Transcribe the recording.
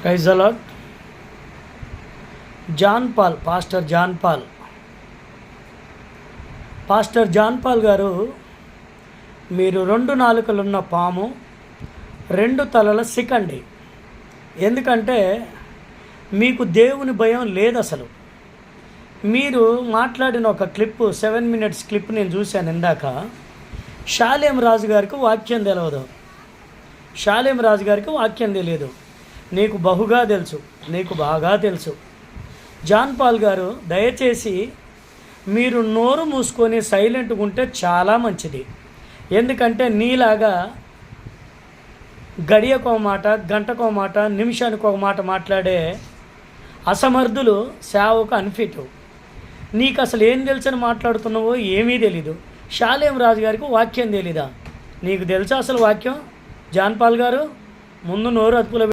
Praise the lord. Pastor John Paul గారు, మీరు 2 నాలుకలున్న పాము 2 తలల సికండి. ఎందుకంటే మీకు దేవుని భయం లేదు అసలు. మీరు మాట్లాడిన ఒక క్లిప్ 7 minutes క్లిప్ నేను చూశాను ఇందాక. షాలేం రాజు గారికి వాక్యం తెలియదు. షాలేం రాజు గారికి వాక్యం తెలియదు. నీకు బహుగా తెలుసు, నీకు బాగా తెలుసు. జాన్ పాల్ గారు, దయచేసి మీరు నోరు మూసుకొని సైలెంట్గా ఉంటే చాలా మంచిది. ఎందుకంటే నీలాగా గడియకో మాట, గంటకో మాట, నిమిషానికి ఒక మాట మాట్లాడే అసమర్థులు సేవకు అన్ఫిట్. నీకు అసలు ఏం తెలుసని మాట్లాడుతున్నావో ఏమీ తెలీదు. షాలేం రాజు గారికి వాక్యం తెలీదా? నీకు తెలుసా అసలు వాక్యం? జాన్ పాల్ గారు, ముందు నోరు అదుపులో